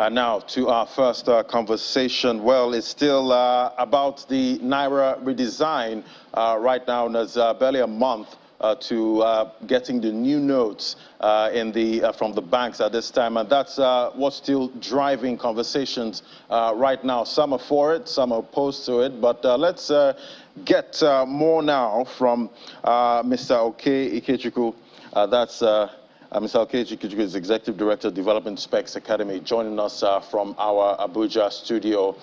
Now to our first conversation. Well, it's still about the Naira redesign. Right now, there's barely a month to getting the new notes from the banks at this time, and that's what's still driving conversations right now. Some are for it, some are opposed to it, but let's get more now from Mr. Oke Ikechukwu. That's Mr. Ikechukwu is Executive Director, Development Specs Academy, joining us from our Abuja studio.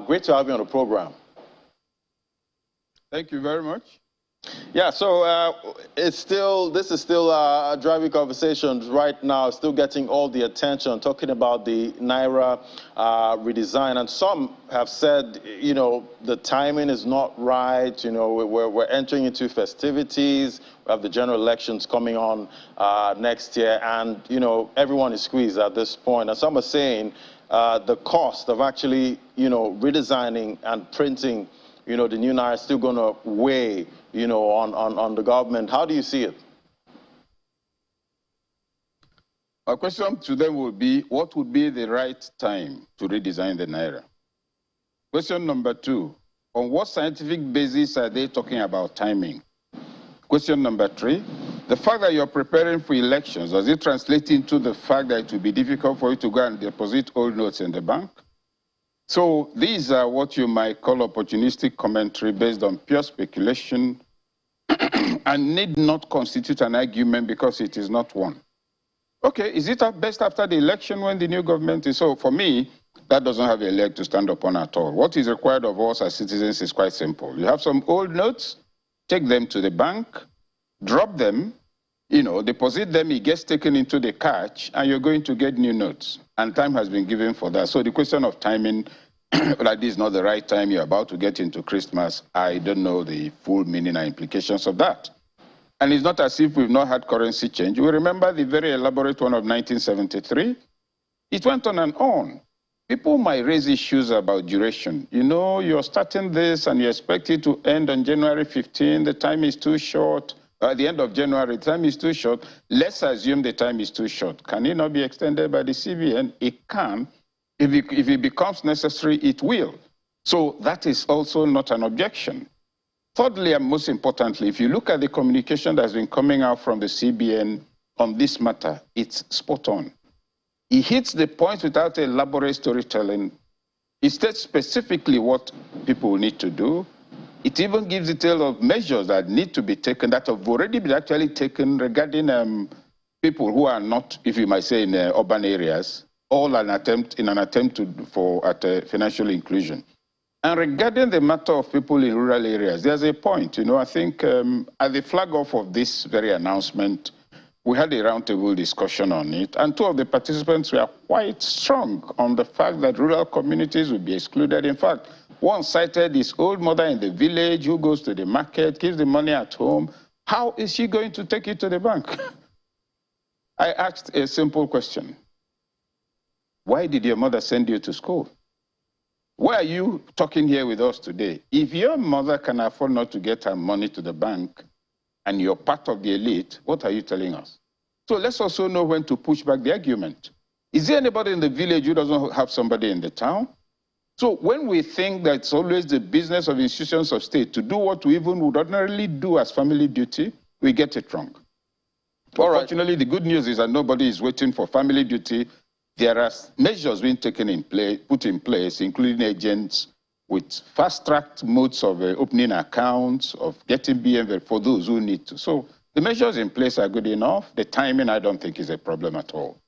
Great to have you on the program. Thank you very much. Yeah, so this is still driving conversations right now, still getting all the attention, talking about the Naira redesign. And some have said, you know, the timing is not right. You know, we're entering into festivities. We have the general elections coming on next year. And, you know, everyone is squeezed at this point. And some are saying the cost of actually, you know, redesigning and printing, you know, the new Naira is still going to weigh, you know, on the government. How do you see it? My question to them would be, what would be the right time to redesign the Naira? Question number two, on what scientific basis are they talking about timing? Question number three, the fact that you're preparing for elections, does it translate into the fact that it will be difficult for you to go and deposit old notes in the bank? So these are what you might call opportunistic commentary based on pure speculation and need not constitute an argument because it is not one. Okay, is it at best after the election when the new government is? So for me, that doesn't have a leg to stand upon at all. What is required of us as citizens is quite simple. You have some old notes, take them to the bank, drop them, you know, deposit them, it gets taken into the cash, and you're going to get new notes. And time has been given for that. So the question of timing, like this is not the right time, you're about to get into Christmas, I don't know the full meaning and implications of that. And it's not as if we've not had currency change. We remember the very elaborate one of 1973. It went on and on. People might raise issues about duration. You know, you're starting this and you expect it to end on January 15. The time is too short. At the end of January, the time is too short. Let's assume the time is too short. Can it not be extended by the CBN? It can. If it becomes necessary, it will. So that is also not an objection. Thirdly, and most importantly, if you look at the communication that's been coming out from the CBN on this matter, it's spot on. It hits the point without elaborate storytelling. It states specifically what people need to do. It even gives detail of measures that need to be taken, that have already been actually taken regarding people who are not, if you might say, in urban areas, all in an attempt for financial inclusion. And regarding the matter of people in rural areas, there's a point. You know, I think at the flag off of this very announcement, we had a roundtable discussion on it, and two of the participants were quite strong on the fact that rural communities would be excluded. In fact, one cited this old mother in the village who goes to the market, keeps the money at home. How is she going to take it to the bank? I asked a simple question. Why did your mother send you to school? Why are you talking here with us today? If your mother can afford not to get her money to the bank and you're part of the elite, what are you telling us? So let's also know when to push back the argument. Is there anybody in the village who doesn't have somebody in the town? So when we think that it's always the business of institutions of state to do what we even would ordinarily do as family duty, we get it wrong. Unfortunately, the good news is that nobody is waiting for family duty. There are measures being put in place, including agents with fast-tracked modes of opening accounts, of getting BM for those who need to. So the measures in place are good enough. The timing, I don't think, is a problem at all.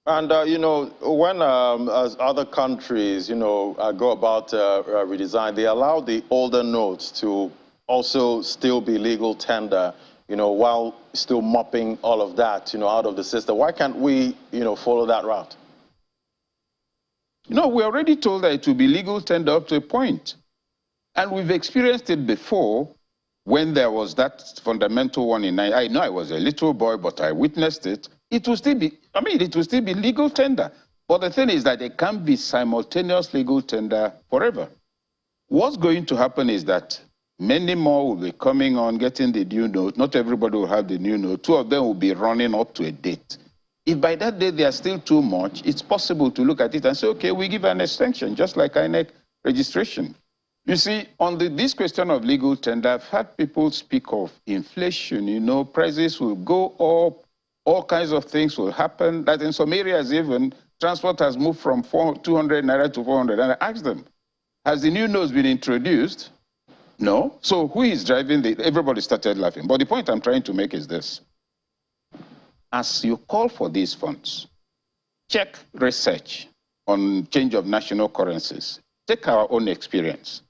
And, you know, when as other countries, you know, go about redesign, they allow the older notes to also still be legal tender, you know, while still mopping all of that, you know, out of the system. Why can't we, you know, follow that route? No, we're already told that it will be legal tender up to a point. And we've experienced it before when there was that fundamental one in Nigeria. I know I was a little boy, but I witnessed it. It will still be, it will still be legal tender. But the thing is that it can't be simultaneous legal tender forever. What's going to happen is that many more will be coming on, getting the new note. Not everybody will have the new note. Two of them will be running up to a date. If by that day they are still too much, it's possible to look at it and say, okay, we give an extension, just like INEC registration. You see, on this question of legal tender, I've heard people speak of inflation, you know, prices will go up, all kinds of things will happen, that in some areas even, transport has moved from 200 Naira to 400. And I asked them, has the new notes been introduced? No. So who is driving everybody started laughing. But the point I'm trying to make is this. As you call for these funds, check research on change of national currencies. Take our own experience.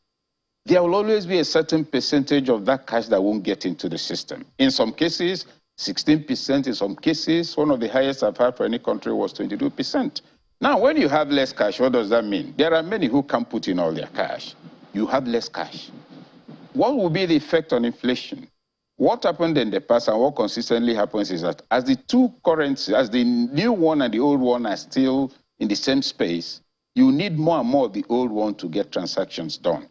There will always be a certain percentage of that cash that won't get into the system. In some cases, 16%. In some cases, one of the highest I've had for any country was 22%. Now, when you have less cash, what does that mean? There are many who can't put in all their cash. You have less cash. What will be the effect on inflation? What happened in the past and what consistently happens is that as the two currencies, as the new one and the old one are still in the same space, you need more and more of the old one to get transactions done.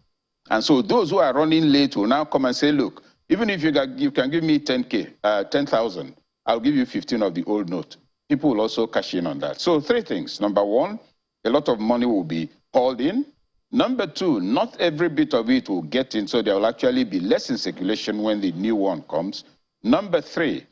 And so those who are running late will now come and say, look, even if you can give me 10,000, I'll give you 15 of the old note. People will also cash in on that. So three things. Number one, a lot of money will be hauled in. Number two, not every bit of it will get in, so there will actually be less in circulation when the new one comes. Number three,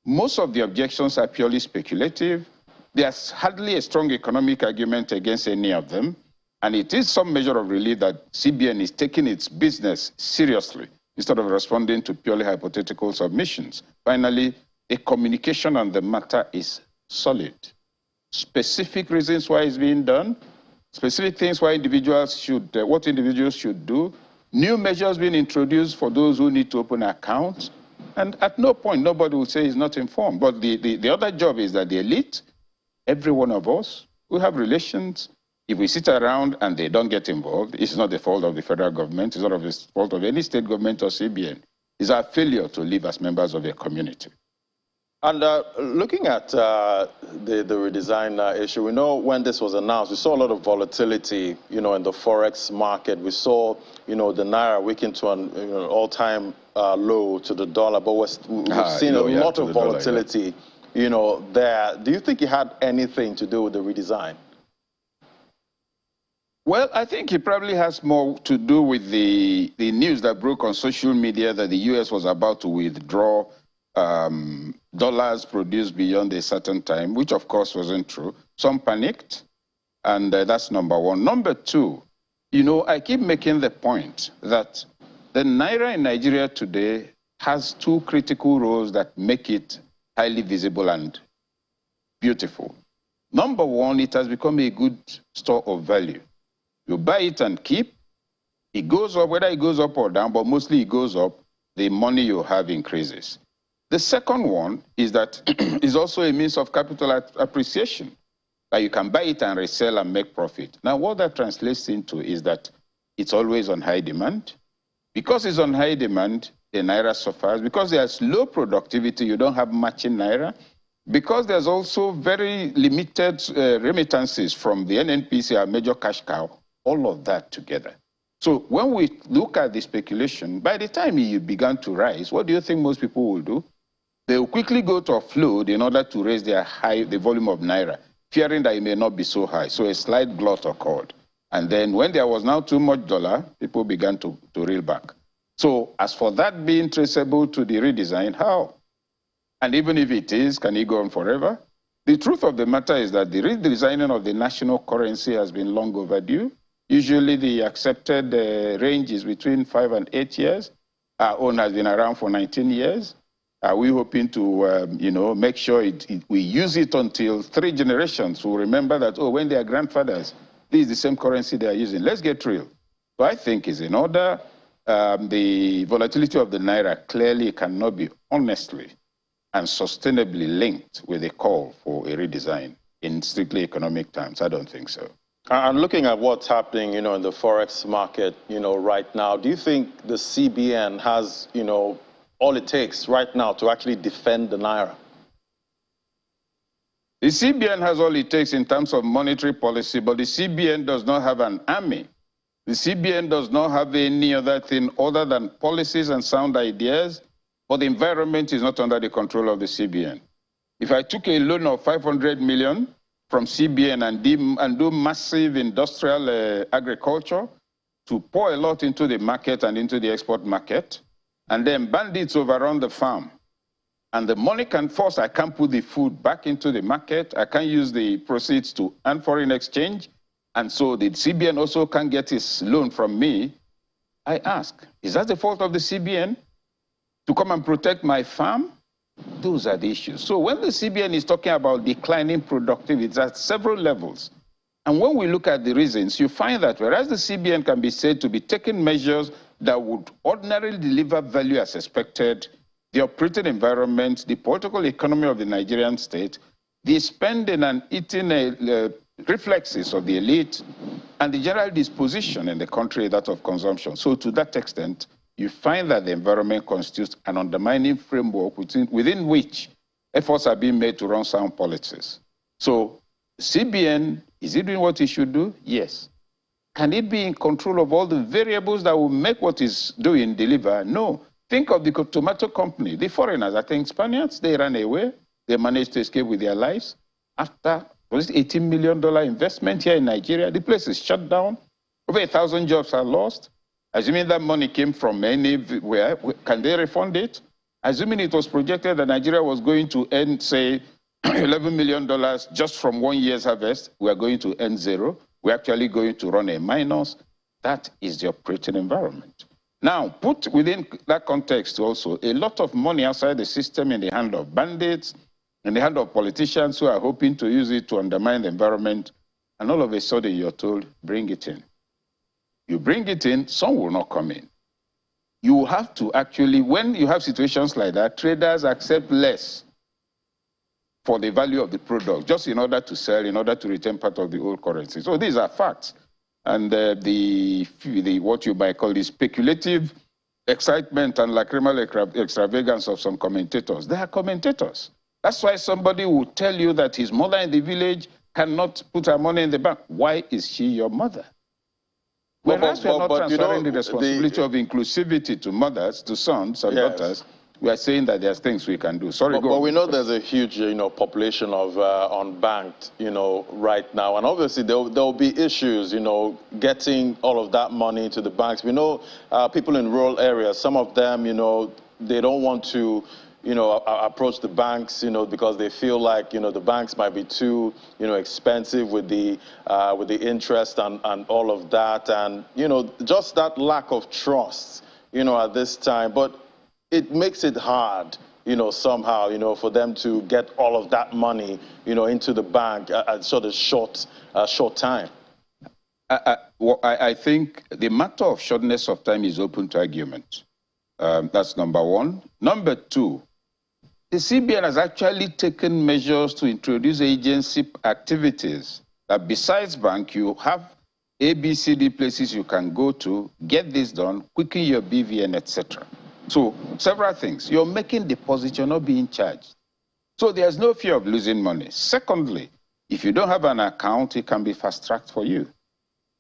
most of the objections are purely speculative. There's hardly a strong economic argument against any of them. And it is some measure of relief that CBN is taking its business seriously instead of responding to purely hypothetical submissions. Finally, a communication on the matter is solid. Specific reasons why it's being done, specific things why individuals should, what individuals should do, new measures being introduced for those who need to open accounts, and at no point nobody will say he's not informed. But the other job is that the elite, every one of us, who have relations, if we sit around and they don't get involved, it's not the fault of the federal government, it's not the fault of any state government or CBN. It's our failure to live as members of a community. And looking at the redesign issue, we know when this was announced, we saw a lot of volatility, you know, in the forex market. We saw, you know, the Naira weakened to an all-time low to the dollar, but we've seen a lot of volatility, you know, there. Do you think it had anything to do with the redesign? Well, I think it probably has more to do with the news that broke on social media that the U.S. was about to withdraw dollars produced beyond a certain time, which of course wasn't true. Some panicked, and that's number one. Number two, you know, I keep making the point that the Naira in Nigeria today has two critical roles that make it highly visible and beautiful. Number one, it has become a good store of value. You buy it and keep. It goes up, whether it goes up or down, but mostly it goes up, the money you have increases. The second one is that it's also a means of capital appreciation, that you can buy it and resell and make profit. Now, what that translates into is that it's always on high demand. Because it's on high demand, the Naira suffers. Because there's low productivity, you don't have much in Naira. Because there's also very limited remittances from the NNPC, our major cash cow, all of that together. So when we look at the speculation, by the time it began to rise, what do you think most people will do? They will quickly go to offload in order to raise the volume of Naira, fearing that it may not be so high. So a slight glut occurred. And then when there was now too much dollar, people began to reel back. So as for that being traceable to the redesign, how? And even if it is, can it go on forever? The truth of the matter is that the redesigning of the national currency has been long overdue. Usually the accepted range is between 5 and 8 years. Our own has been around for 19 years. We're hoping to, you know, make sure we use it until 3 generations will remember that, oh, when they are grandfathers, this is the same currency they are using. Let's get real. So I think is in order. The volatility of the Naira clearly cannot be honestly and sustainably linked with a call for a redesign in strictly economic terms. I don't think so. And looking at what's happening, you know, in the forex market, you know, right now, do you think the CBN has, you know, all it takes right now to actually defend the Naira? The CBN has all it takes in terms of monetary policy, but the CBN does not have an army. The CBN does not have any other thing other than policies and sound ideas, but the environment is not under the control of the CBN. If I took a loan of 500 million from CBN and do massive industrial agriculture to pour a lot into the market and into the export market, and then bandits overrun the farm, and the money can force, I can't put the food back into the market, I can't use the proceeds to earn foreign exchange, and so the CBN also can't get his loan from me, I ask, is that the fault of the CBN to come and protect my farm? Those are the issues. So when the CBN is talking about declining productivity, it's at several levels. And when we look at the reasons, you find that whereas the CBN can be said to be taking measures that would ordinarily deliver value as expected, the operating environment, the political economy of the Nigerian state, the spending and eating reflexes of the elite, and the general disposition in the country, that of consumption. So to that extent, you find that the environment constitutes an undermining framework within which efforts are being made to run sound policies. So CBN, is it doing what it should do? Yes. Can it be in control of all the variables that will make what it's doing deliver? No. Think of the tomato company. The foreigners, I think Spaniards, they ran away. They managed to escape with their lives. After, was it $18 million investment here in Nigeria? The place is shut down. Over 1,000 jobs are lost. Assuming that money came from anywhere, can they refund it? Assuming it was projected that Nigeria was going to earn, say, $11 million just from 1 year's harvest, we are going to earn zero. We're actually going to run a minus. That is the operating environment. Now, put within that context also a lot of money outside the system in the hand of bandits, in the hand of politicians who are hoping to use it to undermine the environment, and all of a sudden you're told, bring it in. You bring it in, some will not come in. You have to actually, when you have situations like that, traders accept less for the value of the product, just in order to sell, in order to retain part of the old currency. So these are facts. And what you might call the speculative excitement and lacrimal extravagance of some commentators, they are commentators. That's why somebody will tell you that his mother in the village cannot put her money in the bank. Why is she your mother? Whereas we are not transferring the responsibility of inclusivity to mothers, to sons and daughters, we are saying that there's things we can do. Sorry, go on. But we know there's a huge, population of unbanked, right now. And obviously there'll be issues, getting all of that money to the banks. We know people in rural areas, some of them, they don't want to, approach the banks, because they feel like, the banks might be too, expensive with the interest and all of that. And, just that lack of trust, at this time. But it makes it hard, somehow, for them to get all of that money, into the bank at sort of short time. I think the matter of shortness of time is open to argument. That's number one. Number two, the CBN has actually taken measures to introduce agency activities that besides bank, you have ABCD places you can go to, get this done, quicken your BVN, etc. So several things. You're making deposits, you're not being charged. So there's no fear of losing money. Secondly, if you don't have an account, it can be fast-tracked for you.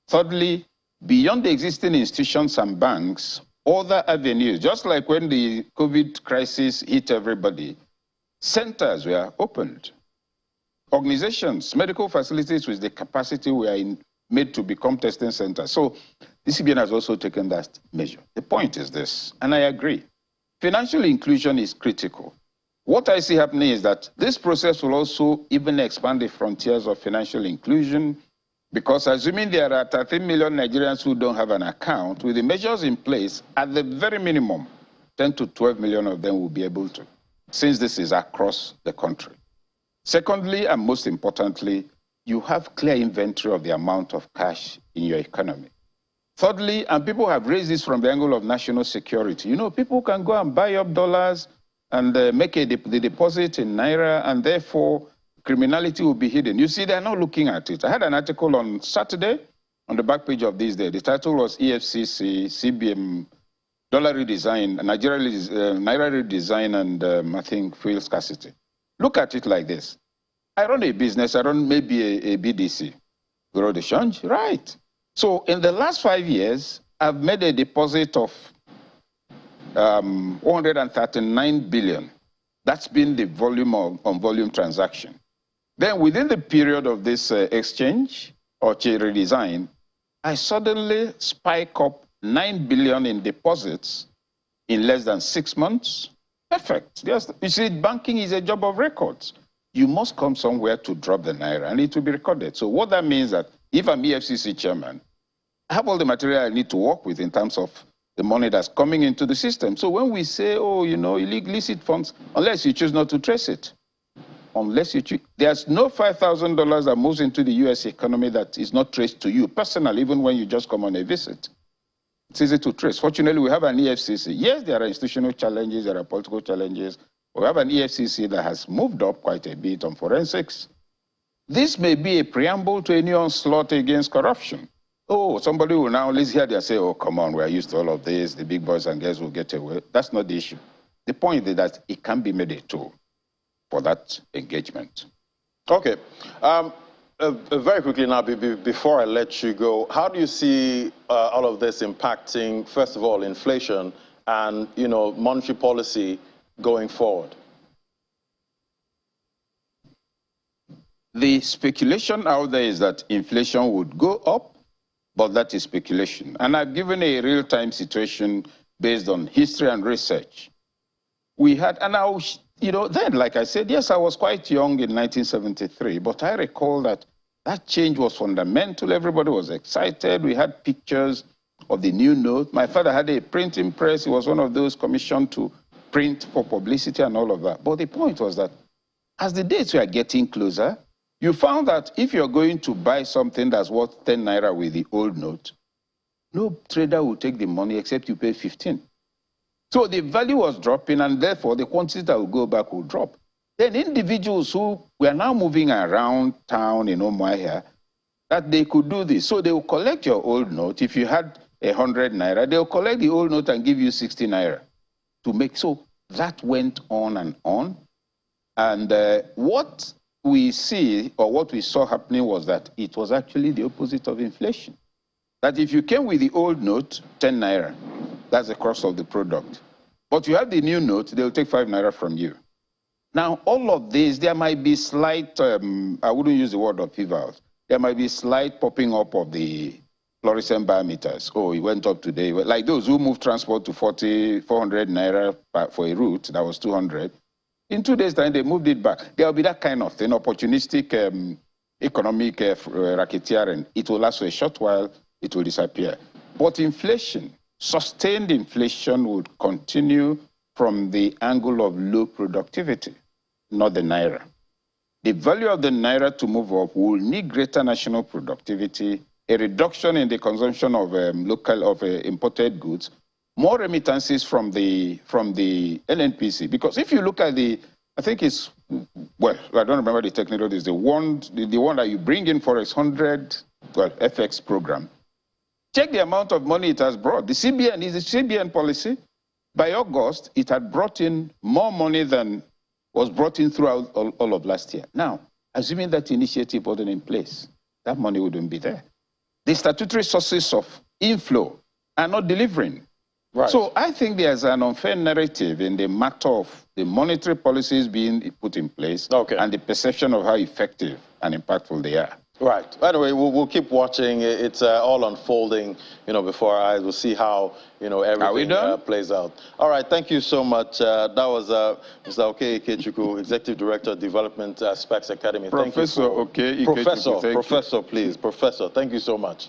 Thirdly, beyond the existing institutions and banks, other avenues, just like when the COVID crisis hit everybody, centers were opened. Organizations, medical facilities with the capacity were made to become testing centers. So the CBN has also taken that measure. The point is this, and I agree. Financial inclusion is critical. What I see happening is that this process will also even expand the frontiers of financial inclusion, because assuming there are 13 million Nigerians who don't have an account, with the measures in place, at the very minimum, 10 to 12 million of them will be able to, since this is across the country. Secondly, and most importantly, you have clear inventory of the amount of cash in your economy. Thirdly, and people have raised this from the angle of national security, people can go and buy up dollars and make the deposit in Naira, and therefore criminality will be hidden. You see, they're not looking at it. I had an article on Saturday on the back page of This Day. The title was EFCC, CBN, Dollar Redesign, Naira Redesign, and I think fuel scarcity. Look at it like this. I run a business, I run maybe a BDC, Bureau de Change, right. So in the last 5 years, I've made a deposit of 139 billion That's been the volume on volume transaction. Then within the period of this exchange or redesign, I suddenly spike up 9 billion in deposits in less than 6 months. Perfect. Yes. You see, banking is a job of records. You must come somewhere to drop the Naira, and it will be recorded. So what that means that if I'm EFCC chairman, I have all the material I need to work with in terms of the money that's coming into the system. So when we say, oh, you know, illicit funds, unless you choose not to trace it, unless you choose, there's no $5,000 that moves into the U.S. economy that is not traced to you personally, even when you just come on a visit. It's easy to trace. Fortunately, we have an EFCC. Yes, there are institutional challenges, there are political challenges. We have an EFCC that has moved up quite a bit on forensics. This may be a preamble to a new onslaught against corruption. Oh, somebody will now listen here and say, oh, come on, we're used to all of this. The big boys and girls will get away. That's not the issue. The point is that it can be made a tool for that engagement. Okay. Very quickly now, before I let you go, how do you see all of this impacting, first of all, inflation and, you know, monetary policy going forward? The speculation out there is that inflation would go up, but that is speculation. And I've given a real-time situation based on history and research. We had, and I was, you know, then, like I said, yes, I was quite young in 1973, but I recall that that change was fundamental. Everybody was excited. We had pictures of the new note. My father had a printing press. He was one of those commissioned to print for publicity and all of that. But the point was that as the dates were getting closer, you found that if you're going to buy something that's worth 10 naira with the old note, no trader will take the money except you pay 15. So the value was dropping, and therefore the quantity that will go back will drop. Then individuals who were now moving around town in Umuahia, that they could do this. So they will collect your old note. If you had 100 naira, they'll collect the old note and give you 60 naira to make. So that went on and on. And what we see, or what we saw happening, was that it was actually the opposite of inflation. That if you came with the old note, 10 naira, that's the cost of the product. But you have the new note, they'll take 5 naira from you. Now, all of this, there might be slight, I wouldn't use the word upheavals. There might be slight popping up of the fluorescent biometers. Oh, it went up today. Like those who move transport to 400 naira for a route, that was 200. In 2 days' time, they moved it back. There will be that kind of thing, opportunistic economic racketeering. It will last for a short while, it will disappear. But inflation, sustained inflation, would continue from the angle of low productivity, not the naira. The value of the naira to move up will need greater national productivity, a reduction in the consumption of imported goods, more remittances from the NNPC. Because if you look at the, I think it's, well, I don't remember the technical, is the one that you bring in for its 100, well, FX program. Check the amount of money it has brought. The CBN is a CBN policy. By August, it had brought in more money than was brought in throughout all of last year. Now, assuming that initiative wasn't in place, that money wouldn't be there. The statutory sources of inflow are not delivering. Right. So I think there's an unfair narrative in the matter of the monetary policies being put in place, okay, and the perception of how effective and impactful they are. Right. Anyway, we'll keep watching. It's all unfolding, you know, before our eyes. We'll see how, you know, everything plays out. All right. Thank you so much. That was Mr. Oke Ikechukwu, Executive Director of Development Specs Academy. Professor Oke Ikechukwu. Professor, please. Professor, thank you so much.